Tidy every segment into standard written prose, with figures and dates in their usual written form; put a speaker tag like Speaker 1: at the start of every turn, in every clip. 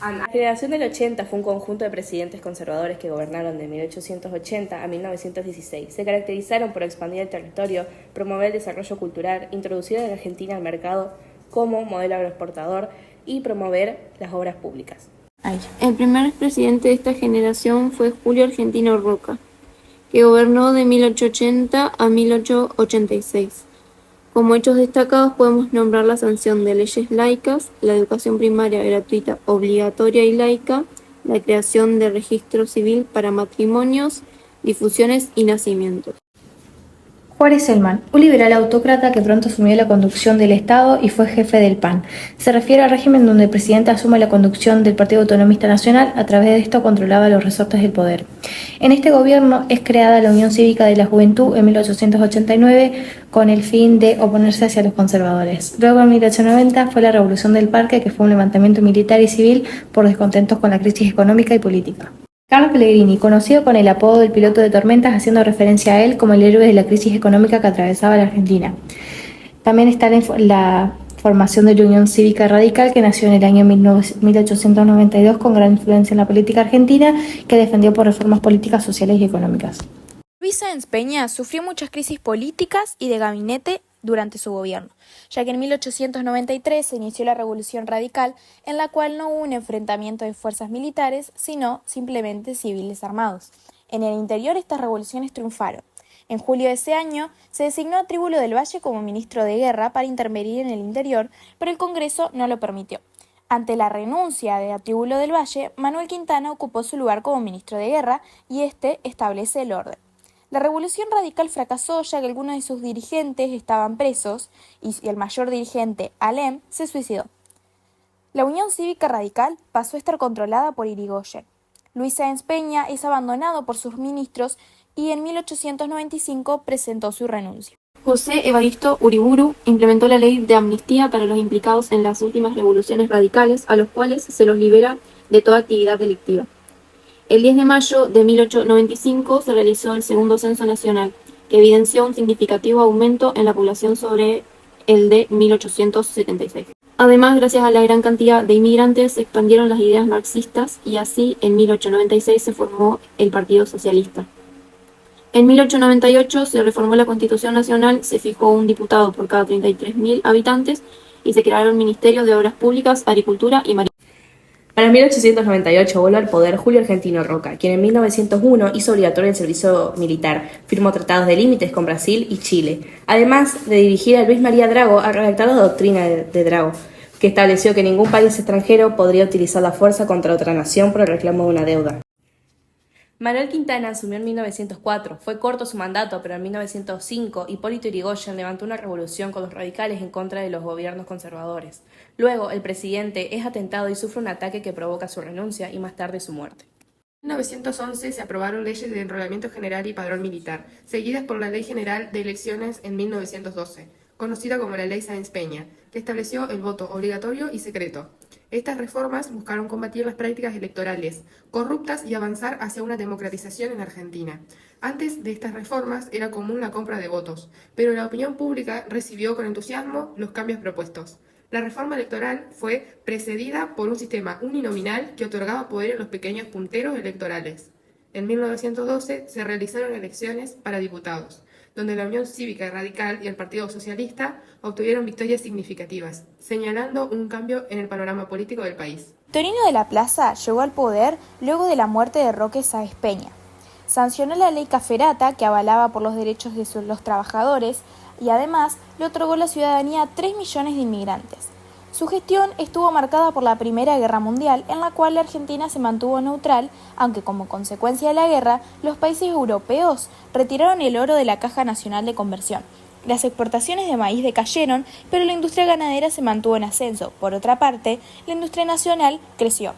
Speaker 1: La generación del 80 fue un conjunto de presidentes conservadores que gobernaron de 1880 a 1916. Se caracterizaron por expandir el territorio, promover el desarrollo cultural, introducir a la Argentina al mercado como modelo agroexportador y promover las obras públicas.
Speaker 2: El primer presidente de esta generación fue Julio Argentino Roca, que gobernó de 1880 a 1886. Como hechos destacados podemos nombrar la sanción de leyes laicas, la educación primaria gratuita, obligatoria y laica, la creación de registro civil para matrimonios, difusiones y nacimientos.
Speaker 3: Juárez Celman, un liberal autócrata que pronto asumió la conducción del Estado y fue jefe del PAN. Se refiere al régimen donde el presidente asume la conducción del Partido Autonomista Nacional, a través de esto controlaba los resortes del poder. En este gobierno es creada la Unión Cívica de la Juventud en 1889 con el fin de oponerse hacia los conservadores. Luego en 1890 fue la Revolución del Parque, que fue un levantamiento militar y civil por descontentos con la crisis económica y política. Carlos Pellegrini, conocido con el apodo del piloto de tormentas, haciendo referencia a él como el héroe de la crisis económica que atravesaba la Argentina. También está la formación de la Unión Cívica Radical, que nació en el año 1892 con gran influencia en la política argentina, que defendió por reformas políticas, sociales y económicas.
Speaker 4: Luis Sáenz Peña sufrió muchas crisis políticas y de gabinete durante su gobierno, ya que en 1893 se inició la Revolución Radical, en la cual no hubo un enfrentamiento de fuerzas militares, sino simplemente civiles armados. En el interior estas revoluciones triunfaron. En julio de ese año se designó a Tríbulo del Valle como ministro de Guerra para intervenir en el interior, pero el Congreso no lo permitió. Ante la renuncia de Tríbulo del Valle, Manuel Quintana ocupó su lugar como ministro de Guerra y este establece el orden. La Revolución Radical fracasó ya que algunos de sus dirigentes estaban presos y el mayor dirigente, Alem, se suicidó. La Unión Cívica Radical pasó a estar controlada por Irigoyen. Luis Sáenz Peña es abandonado por sus ministros y en 1895 presentó su renuncia.
Speaker 2: José Evaristo Uriburu implementó la ley de amnistía para los implicados en las últimas revoluciones radicales, a los cuales se los libera de toda actividad delictiva. El 10 de mayo de 1895 se realizó el segundo censo nacional, que evidenció un significativo aumento en la población sobre el de 1876. Además, gracias a la gran cantidad de inmigrantes, se expandieron las ideas marxistas y así en 1896 se formó el Partido Socialista. En 1898 se reformó la Constitución Nacional, se fijó un diputado por cada 33.000 habitantes y se crearon ministerios de Obras Públicas, Agricultura y Marina.
Speaker 1: Para 1898 vuelve al poder Julio Argentino Roca, quien en 1901 hizo obligatorio el servicio militar, firmó tratados de límites con Brasil y Chile, además de dirigir a Luis María Drago a redactar la doctrina de Drago, que estableció que ningún país extranjero podría utilizar la fuerza contra otra nación por el reclamo de una deuda. Manuel Quintana asumió en 1904, fue corto su mandato, pero en 1905 Hipólito Yrigoyen levantó una revolución con los radicales en contra de los gobiernos conservadores. Luego, el presidente es atentado y sufre un ataque que provoca su renuncia y más tarde su muerte.
Speaker 5: En 1911 se aprobaron leyes de enrolamiento general y padrón militar, seguidas por la Ley General de Elecciones en 1912, conocida como la Ley Sáenz Peña, que estableció el voto obligatorio y secreto. Estas reformas buscaron combatir las prácticas electorales corruptas y avanzar hacia una democratización en Argentina. Antes de estas reformas era común la compra de votos, pero la opinión pública recibió con entusiasmo los cambios propuestos. La reforma electoral fue precedida por un sistema uninominal que otorgaba poder a los pequeños punteros electorales. En 1912 se realizaron elecciones para diputados, donde la Unión Cívica Radical y el Partido Socialista obtuvieron victorias significativas, señalando un cambio en el panorama político del país.
Speaker 4: Victorino de la Plaza llegó al poder luego de la muerte de Roque Sáenz Peña. Sancionó la ley Caferata, que avalaba por los derechos de los trabajadores, y además le otorgó la ciudadanía a 3 millones de inmigrantes. Su gestión estuvo marcada por la Primera Guerra Mundial, en la cual la Argentina se mantuvo neutral, aunque como consecuencia de la guerra, los países europeos retiraron el oro de la Caja Nacional de Conversión. Las exportaciones de maíz decayeron, pero la industria ganadera se mantuvo en ascenso. Por otra parte, la industria nacional creció.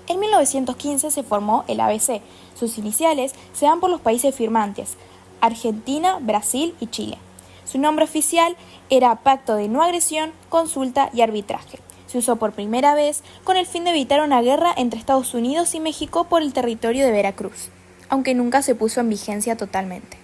Speaker 4: En 1915 se formó el ABC. Sus iniciales se dan por los países firmantes: Argentina, Brasil y Chile. Su nombre oficial era Pacto de No Agresión, Consulta y Arbitraje. Se usó por primera vez con el fin de evitar una guerra entre Estados Unidos y México por el territorio de Veracruz, aunque nunca se puso en vigencia totalmente.